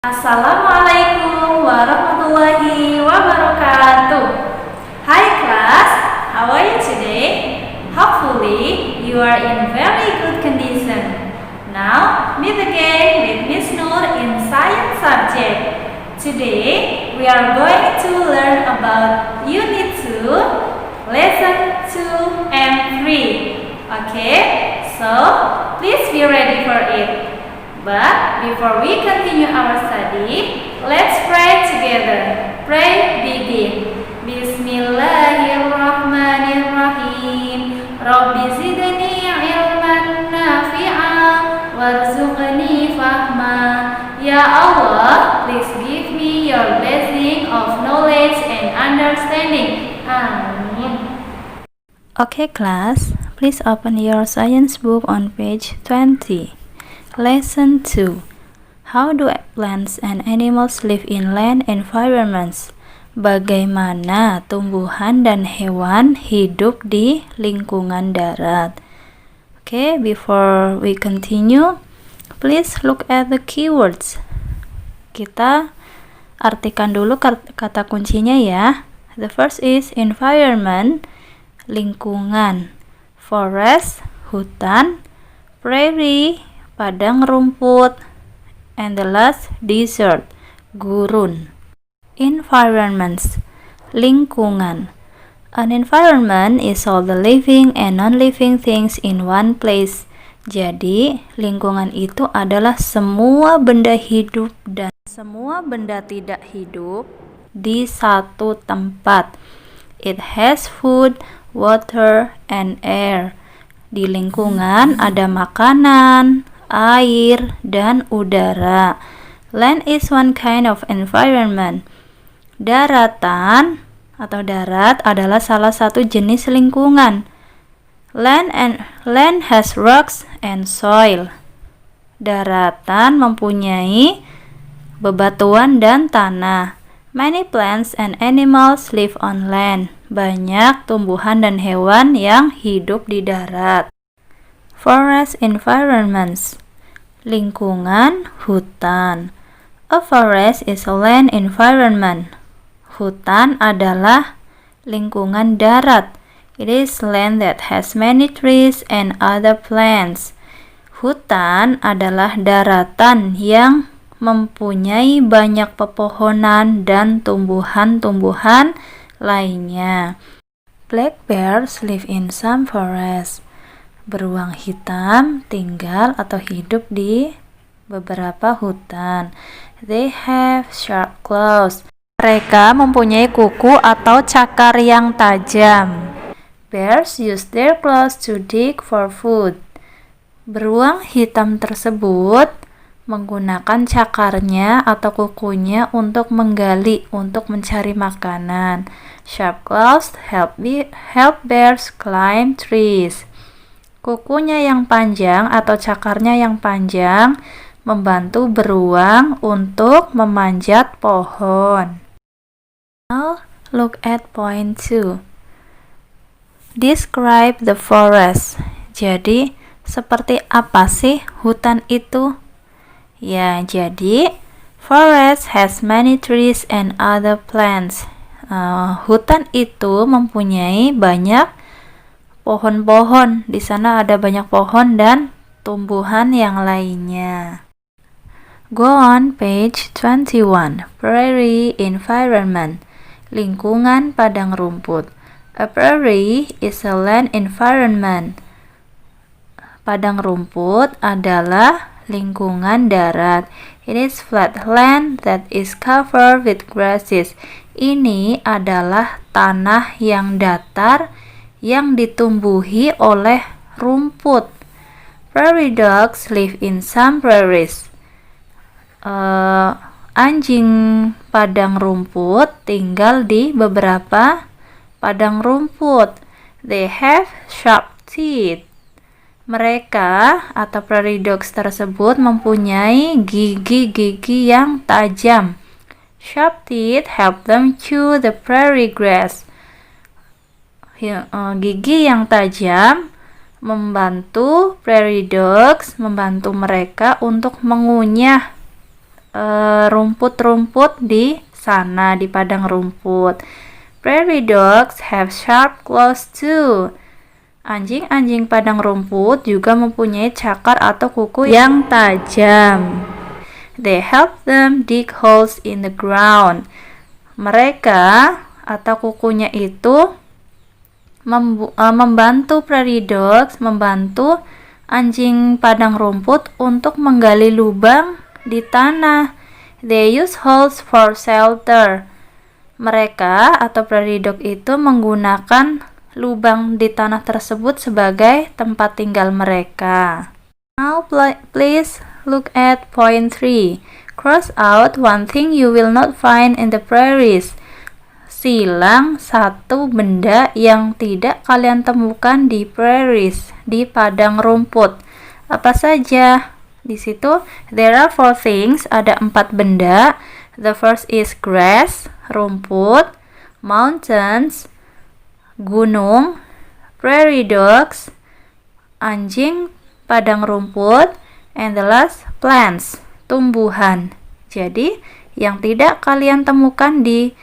Assalamualaikum warahmatullahi wabarakatuh. Hi class, how are you today? Hopefully you are in very good condition. Now meet again with Miss Nur in science subject. Today we are going to learn about Unit 2, Lesson 2 and 3. Okay, so please be ready for it. But before we continue our study, let's pray together. Pray begin. Bismillahirrahmanirrahim. Rabbi zidni ilman nafi'a warzuqni fahma. Ya Allah, please give me your blessing of knowledge and understanding. Amin. Okay class, please open your science book on page 20. Lesson 2. How do plants and animals live in land environments? Bagaimana tumbuhan dan hewan hidup di lingkungan darat? Okay, before we continue, please look at the keywords. Kita artikan dulu kata kuncinya ya. The first is environment, lingkungan, forest, hutan, prairie, padang rumput, and the last, desert, gurun. Environments, lingkungan. An environment is all the living and non-living things in one place. Jadi, lingkungan itu adalah semua benda hidup dan semua benda tidak hidup di satu tempat. It has food, water, and air. Di lingkungan ada makanan, air, dan udara. Land is one kind of environment. Daratan atau darat adalah salah satu jenis lingkungan. Land has rocks and soil. Daratan mempunyai bebatuan dan tanah. Many plants and animals live on land. Banyak tumbuhan dan hewan yang hidup di darat. Forest environments, lingkungan hutan. A forest is a land environment. Hutan adalah lingkungan darat. It is land that has many trees and other plants. Hutan adalah daratan yang mempunyai banyak pepohonan dan tumbuhan-tumbuhan lainnya. Black bears live in some forests. Beruang hitam tinggal atau hidup di beberapa hutan. They have sharp claws. Mereka mempunyai kuku atau cakar yang tajam. Bears use their claws to dig for food. Beruang hitam tersebut menggunakan cakarnya atau kukunya untuk menggali untuk mencari makanan. Sharp claws help bears climb trees. Kukunya yang panjang atau cakarnya yang panjang membantu beruang untuk memanjat pohon. Now look at point 2. Describe the forest. Jadi, seperti apa sih hutan itu? Ya, jadi forest has many trees and other plants. Hutan itu mempunyai banyak pohon-pohon. Di sana ada banyak pohon dan tumbuhan yang lainnya. Go on page 21. Prairie environment, lingkungan padang rumput. A prairie is a land environment. Padang rumput adalah lingkungan darat. It is flat land that is covered with grasses. Ini adalah tanah yang datar yang ditumbuhi oleh rumput. Prairie dogs live in some prairies. Anjing padang rumput tinggal di beberapa padang rumput. They have sharp teeth. Mereka atau prairie dogs tersebut mempunyai gigi-gigi yang tajam. Sharp teeth help them chew the prairie grass. Gigi yang tajam membantu prairie dogs, membantu mereka untuk mengunyah rumput-rumput di sana, di padang rumput. Prairie dogs have sharp claws too. Anjing-anjing padang rumput juga mempunyai cakar atau kuku yang tajam. They help them dig holes in the ground. Mereka atau kukunya itu membantu prairie dogs, membantu anjing padang rumput untuk menggali lubang di tanah. They use holes for shelter. Mereka atau prairie dog itu menggunakan lubang di tanah tersebut sebagai tempat tinggal mereka. Now please look at point 3. Cross out one thing you will not find in the prairies. Silang satu benda yang tidak kalian temukan di prairies, di padang rumput. Apa saja? Di situ there are 4 things, ada 4 benda. The first is grass, rumput, mountains, gunung, prairie dogs, anjing padang rumput, and the last plants, tumbuhan. Jadi yang tidak kalian temukan di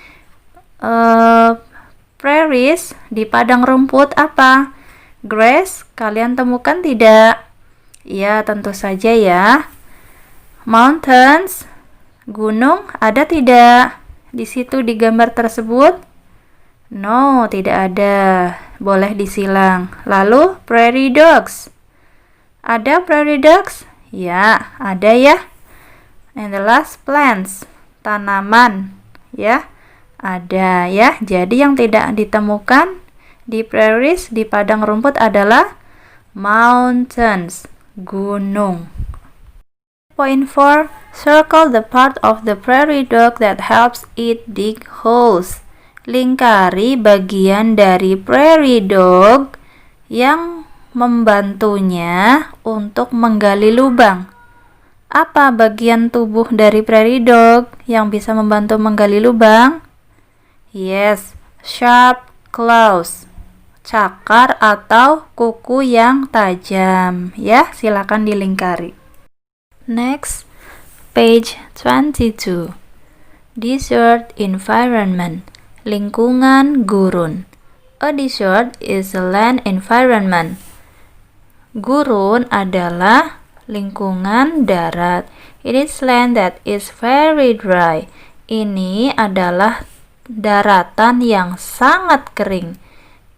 prairies, di padang rumput apa? Grass kalian temukan tidak? Ya, tentu saja ya. Mountains, gunung ada tidak di situ di gambar tersebut? No, tidak ada. Boleh disilang. Lalu prairie dogs. Ada prairie dogs? Ya, ada ya. And the last plants, tanaman. Ya, ada ya. Jadi yang tidak ditemukan di prairies, di padang rumput adalah mountains, gunung. Point 4. Circle the part of the prairie dog that helps it dig holes. Lingkari bagian dari prairie dog yang membantunya untuk menggali lubang. Apa bagian tubuh dari prairie dog yang bisa membantu menggali lubang? Yes, sharp claws. Cakar atau kuku yang tajam. Ya, silakan dilingkari. Next, page 22. Desert environment. Lingkungan gurun. A desert is a land environment. Gurun adalah lingkungan darat. It is land that is very dry. Ini adalah daratan yang sangat kering.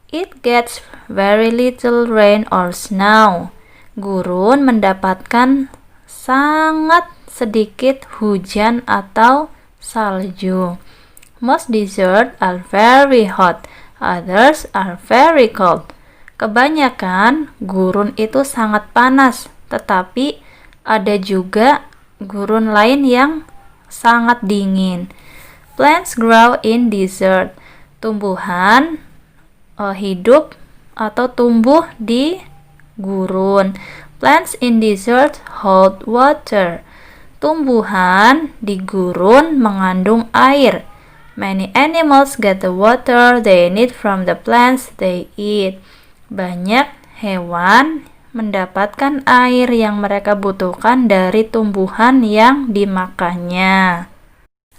It gets very little rain or snow. Gurun mendapatkan sangat sedikit hujan atau salju. Most deserts are very hot, others are very cold. Kebanyakan gurun itu sangat panas, tetapi ada juga gurun lain yang sangat dingin. Plants grow in desert. Tumbuhan hidup atau tumbuh di gurun. Plants in desert hold water. Tumbuhan di gurun mengandung air. Many animals get the water they need from the plants they eat. Banyak hewan mendapatkan air yang mereka butuhkan dari tumbuhan yang dimakannya.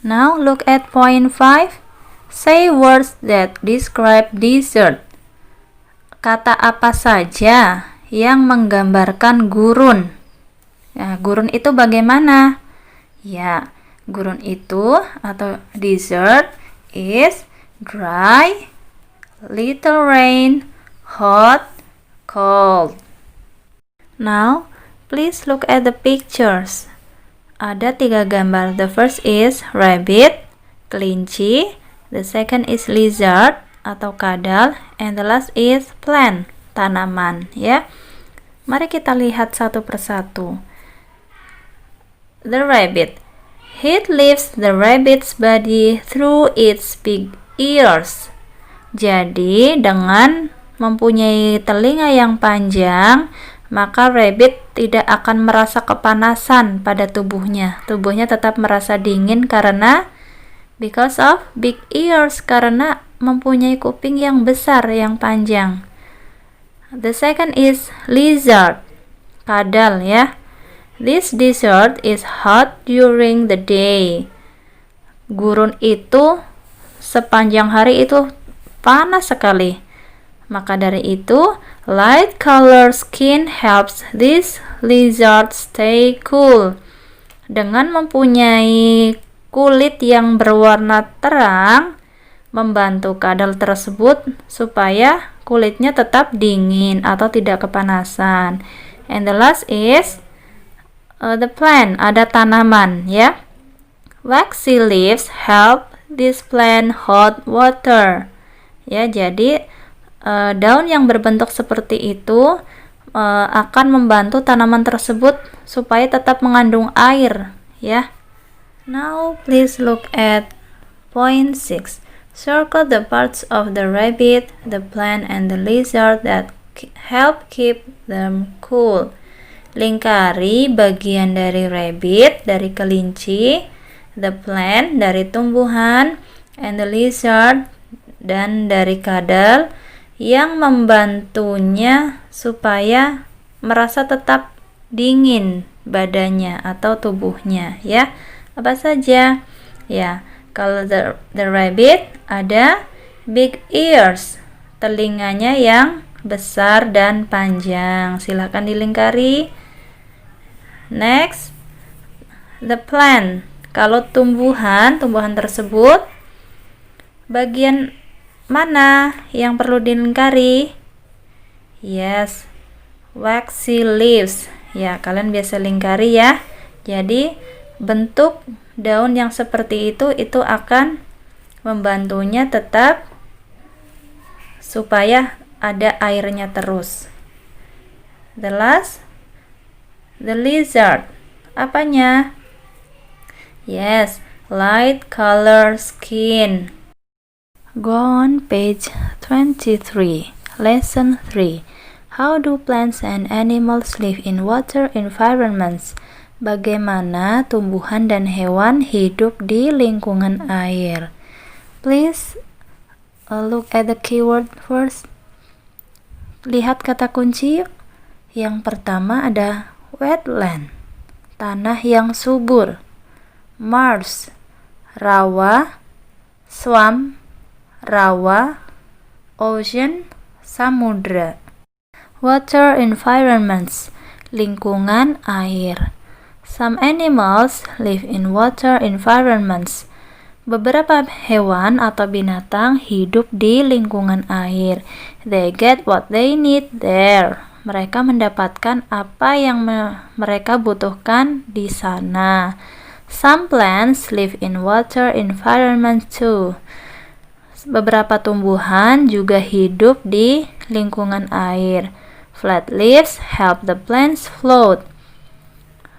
Now look at point 5. Say words that describe desert. Kata apa saja yang menggambarkan gurun? Nah, gurun itu bagaimana? Ya, gurun itu atau desert is dry, little rain, hot, cold. Now, please look at the pictures. Ada 3 gambar. The first is rabbit, kelinci. The second is lizard atau kadal. And the last is plant, tanaman. Ya, mari kita lihat satu persatu. The rabbit. It lifts the rabbit's body through its big ears. Jadi, dengan mempunyai telinga yang panjang, maka rabbit tidak akan merasa kepanasan pada tubuhnya. Tubuhnya tetap merasa dingin karena because of big ears, karena mempunyai kuping yang besar, yang panjang. The second is lizard, kadal ya. This desert is hot during the day. Gurun itu sepanjang hari itu panas sekali. Maka dari itu, light color skin helps this lizard stay cool. Dengan mempunyai kulit yang berwarna terang, membantu kadal tersebut supaya kulitnya tetap dingin atau tidak kepanasan. And the last is the plant, ada tanaman ya. Waxy leaves help this plant hold water. Ya, jadi daun yang berbentuk seperti itu akan membantu tanaman tersebut supaya tetap mengandung air ya. Now please look at point 6. Circle the parts of the rabbit, the plant, and the lizard that help keep them cool. Lingkari bagian dari rabbit, dari kelinci, the plant, dari tumbuhan, and the lizard, dan dari kadal yang membantunya supaya merasa tetap dingin badannya atau tubuhnya ya. Apa saja? Ya, kalau the rabbit ada big ears, telinganya yang besar dan panjang. Silakan dilingkari. Next, the plant. Kalau tumbuhan tersebut bagian mana yang perlu dilingkari? Yes, waxy leaves. Ya, kalian biasa lingkari ya. Jadi, bentuk daun yang seperti itu akan membantunya tetap supaya ada airnya terus. The last, the lizard. Apanya? Yes, light color skin. Go on page 23, lesson 3. How do plants and animals live in water environments? Bagaimana tumbuhan dan hewan hidup di lingkungan air? Please look at the keyword first. Lihat kata kunci. Yang pertama ada wetland, tanah yang subur. Marsh, rawa. Swamp, rawa. Ocean, samudra. Water environments, lingkungan air. Some animals live in water environments. Beberapa hewan atau binatang hidup di lingkungan air. They get what they need there. Mereka mendapatkan apa yang mereka butuhkan di sana. Some plants live in water environments too. Beberapa tumbuhan juga hidup di lingkungan air. Flat leaves help the plants float.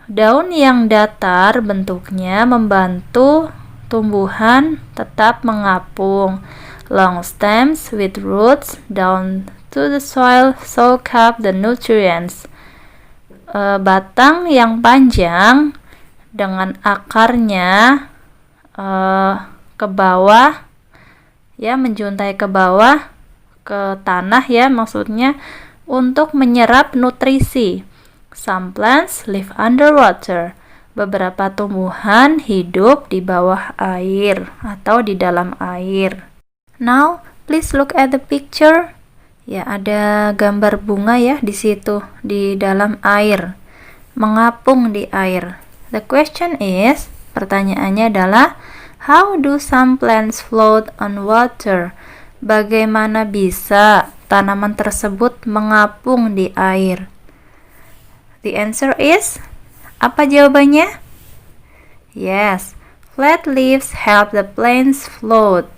Daun yang datar bentuknya membantu tumbuhan tetap mengapung. Long stems with roots down to the soil soak up the nutrients. Batang yang panjang dengan akarnya ke bawah ya, menjuntai ke bawah ke tanah ya, maksudnya untuk menyerap nutrisi. Some plants live underwater. Beberapa tumbuhan hidup di bawah air atau di dalam air. Now, please look at the picture. Ya, ada gambar bunga ya di situ, di dalam air, mengapung di air. The question is, pertanyaannya adalah, how do some plants float on water? Bagaimana bisa tanaman tersebut mengapung di air? The answer is, apa jawabannya? Yes, flat leaves help the plants float.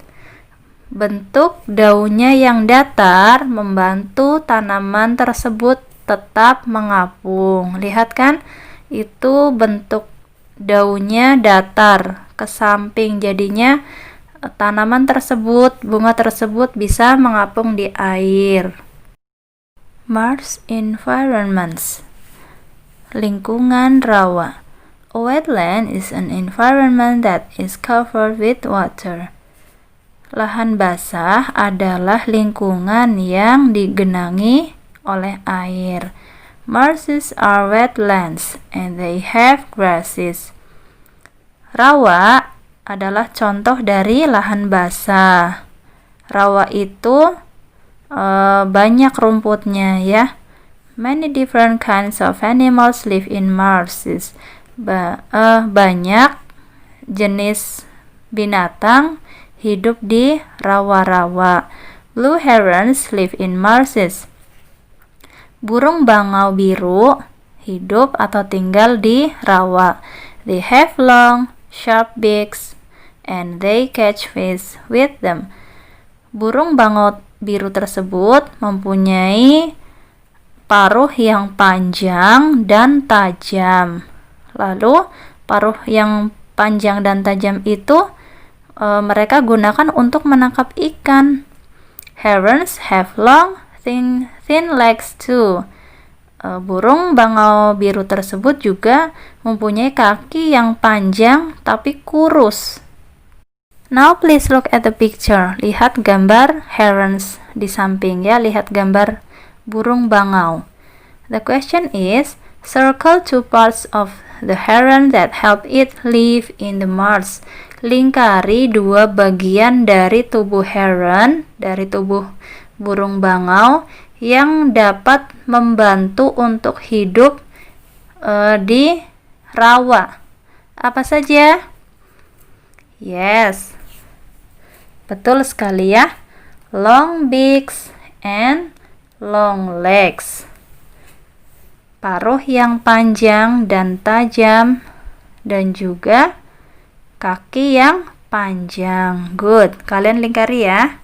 Bentuk daunnya yang datar membantu tanaman tersebut tetap mengapung. Lihat kan? Itu bentuk daunnya datar ke samping, jadinya tanaman tersebut, bunga tersebut bisa mengapung di air. Marsh environments, lingkungan rawa. A wetland is an environment that is covered with water. Lahan basah adalah lingkungan yang digenangi oleh air. Marshes are wetlands and they have grasses. Rawa adalah contoh dari lahan basah. Rawa itu banyak rumputnya ya. Many different kinds of animals live in marshes. Banyak jenis binatang hidup di rawa-rawa. Blue herons live in marshes. Burung bangau biru hidup atau tinggal di rawa. They have long, sharp beaks and they catch fish with them. Burung bangau biru tersebut mempunyai paruh yang panjang dan tajam. Lalu paruh yang panjang dan tajam itu mereka gunakan untuk menangkap ikan. Herons have long, thin legs too. Burung bangau biru tersebut juga mempunyai kaki yang panjang tapi kurus. Now please look at the picture. Lihat gambar herons di samping ya, lihat gambar burung bangau. The question is, circle two parts of the heron that help it live in the marsh. Lingkari dua bagian dari tubuh heron, dari tubuh burung bangau yang dapat membantu untuk hidup di rawa. Apa saja? Yes, betul sekali ya. Long beaks and long legs. Paruh yang panjang dan tajam dan juga kaki yang panjang. Good. Kalian lingkari ya.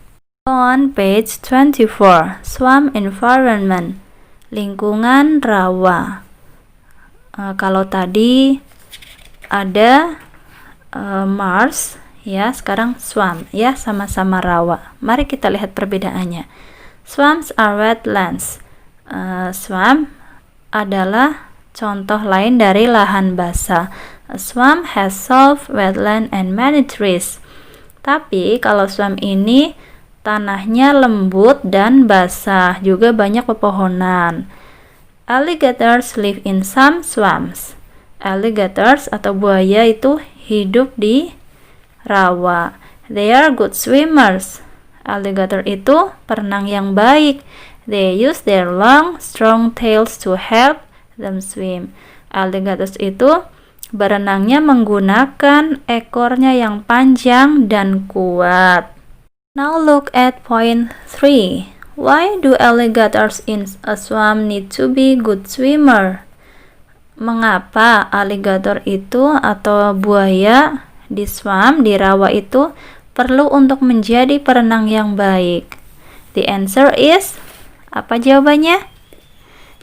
On page 24, swamp environment, lingkungan rawa. Kalau tadi ada marsh ya, sekarang swamp ya, sama-sama rawa. Mari kita lihat perbedaannya. Swamps are wetlands. Swamp adalah contoh lain dari lahan basah. A swamp has soft wetland and many trees. Tapi kalau swamp ini tanahnya lembut dan basah, juga banyak pepohonan. Alligators live in some swamps. Alligators atau buaya itu hidup di rawa. They are good swimmers. Alligator itu perenang yang baik. They use their long, strong tails to help them swim. Alligators itu berenangnya menggunakan ekornya yang panjang dan kuat. Now look at point 3. Why do alligators in a swamp need to be good swimmer? Mengapa alligator itu atau buaya di swamp, di rawa itu perlu untuk menjadi perenang yang baik? The answer is, apa jawabannya?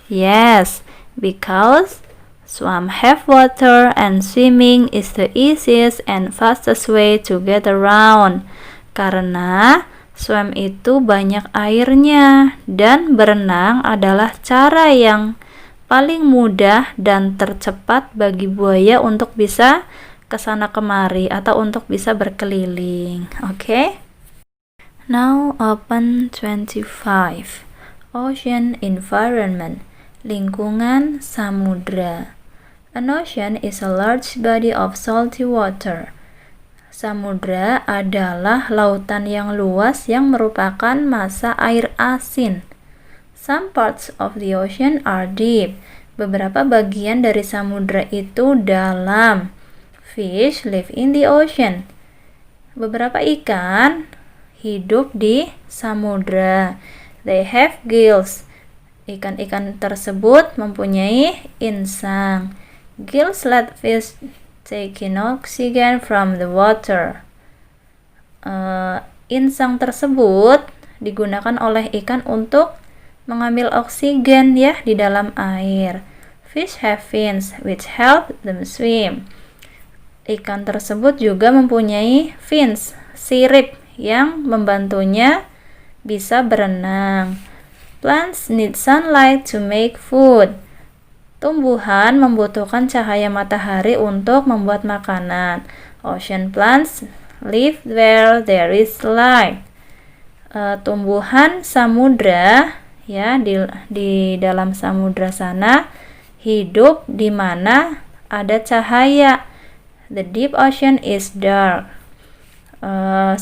Yes, because swamp have water and swimming is the easiest and fastest way to get around. Karena swamp itu banyak airnya dan berenang adalah cara yang paling mudah dan tercepat bagi buaya untuk bisa kesana kemari atau untuk bisa berkeliling. Okay? Now open 25. Ocean environment, lingkungan samudra. An ocean is a large body of salty water. Samudra adalah lautan yang luas yang merupakan massa air asin. Some parts of the ocean are deep. Beberapa bagian dari samudra itu dalam. Fish live in the ocean. Beberapa ikan hidup di samudra. They have gills. Ikan-ikan tersebut mempunyai insang. Gills let fish taking oxygen from the water. Insang tersebut digunakan oleh ikan untuk mengambil oksigen ya di dalam air. Fish have fins which help them swim. Ikan tersebut juga mempunyai fins, sirip yang membantunya bisa berenang. Plants need sunlight to make food. Tumbuhan membutuhkan cahaya matahari untuk membuat makanan. Ocean plants live where there is light. Tumbuhan samudra ya, di dalam samudra sana hidup di mana ada cahaya. The deep ocean is dark.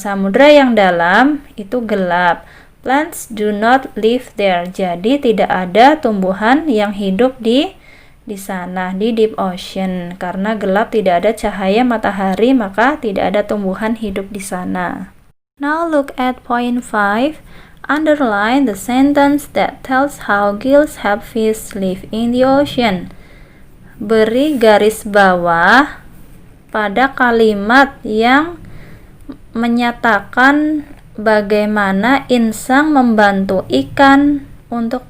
Samudra yang dalam itu gelap. Plants do not live there. Jadi tidak ada tumbuhan yang hidup di sana, di deep ocean. Karena gelap, tidak ada cahaya matahari, maka tidak ada tumbuhan hidup di sana. Now look at point 5. Underline the sentence that tells how gills help fish live in the ocean. Beri garis bawah pada kalimat yang menyatakan bagaimana insang membantu ikan untuk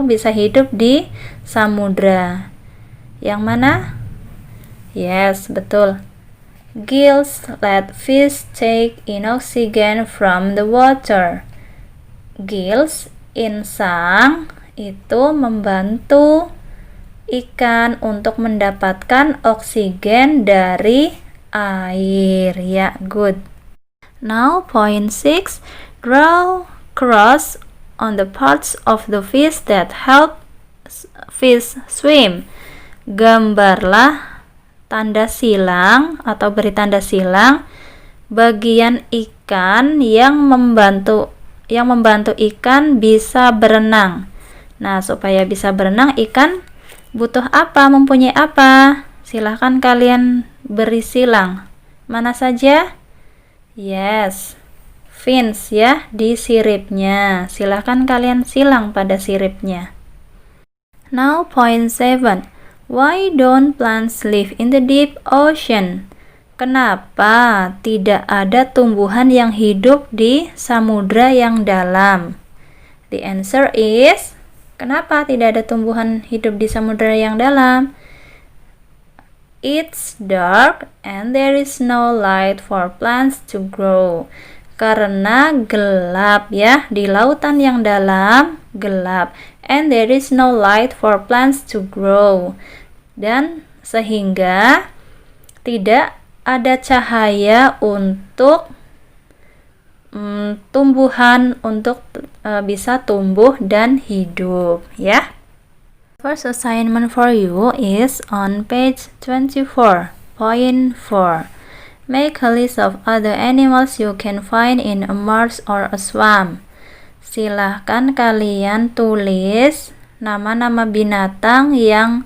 bisa hidup di samudra. Yang mana? Yes, betul. Gills let fish take in oxygen from the water. Gills, insang, itu membantu ikan untuk mendapatkan oksigen dari air. Ya, good. Now point 6. Draw cross on the parts of the fish that help fish swim. Gambarlah tanda silang atau beri tanda silang bagian ikan yang membantu ikan bisa berenang. Nah, supaya bisa berenang, ikan butuh apa? Mempunyai apa? Silahkan kalian beri silang. Mana saja? Yes, fins ya, di siripnya. Silahkan kalian silang pada siripnya. Now point 7. Why don't plants live in the deep ocean? Kenapa tidak ada tumbuhan yang hidup di samudra yang dalam? The answer is, kenapa tidak ada tumbuhan hidup di samudra yang dalam? It's dark and there is no light for plants to grow. Karena gelap ya, di lautan yang dalam gelap. And there is no light for plants to grow. Dan sehingga tidak ada cahaya untuk tumbuhan untuk bisa tumbuh dan hidup ya. First assignment for you is on page 24, point 4. Make a list of other animals you can find in a marsh or a swamp. Silahkan kalian tulis nama-nama binatang yang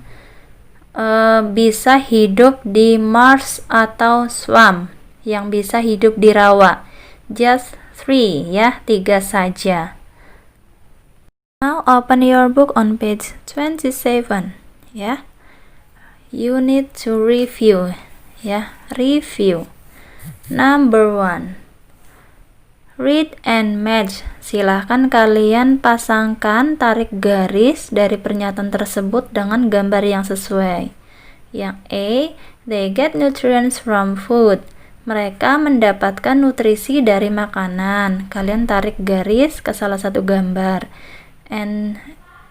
bisa hidup di marsh atau swamp, yang bisa hidup di rawa. Just 3 ya, 3 saja. Now open your book on page 27 ya. You need to review ya, review. Number 1. Read and match. Silahkan kalian pasangkan, tarik garis dari pernyataan tersebut dengan gambar yang sesuai. Yang A, they get nutrients from food. Mereka mendapatkan nutrisi dari makanan. Kalian tarik garis ke salah satu gambar. And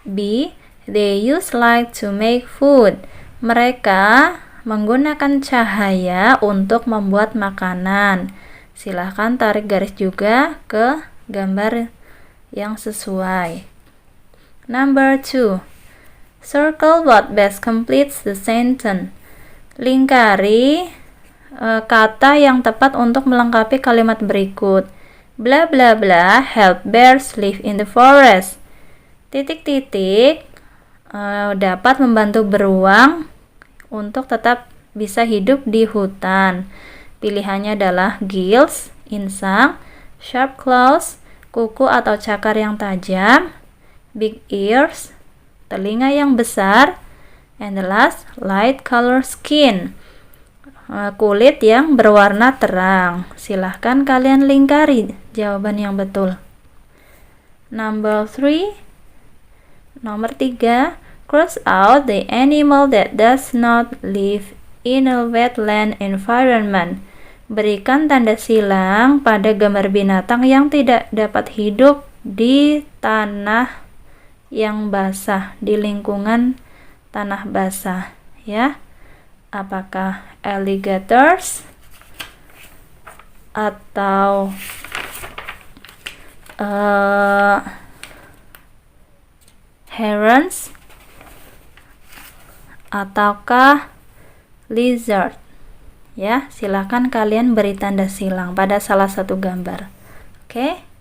B, they use light to make food. Mereka menggunakan cahaya untuk membuat makanan. Silahkan tarik garis juga ke gambar yang sesuai. Number 2. Circle what best completes the sentence. Lingkari kata yang tepat untuk melengkapi kalimat berikut. Bla bla bla help bears live in the forest. Titik-titik dapat membantu beruang untuk tetap bisa hidup di hutan. Pilihannya adalah gills, insang, sharp claws, kuku atau cakar yang tajam, big ears, telinga yang besar, and the last, light color skin, kulit yang berwarna terang. Silahkan kalian lingkari jawaban yang betul. Nomor 3, cross out the animal that does not live in a wetland environment. Berikan tanda silang pada gambar binatang yang tidak dapat hidup di tanah yang basah, di lingkungan tanah basah ya. Apakah alligators atau herons, ataukah lizard? Ya, silakan kalian beri tanda silang pada salah satu gambar. Oke.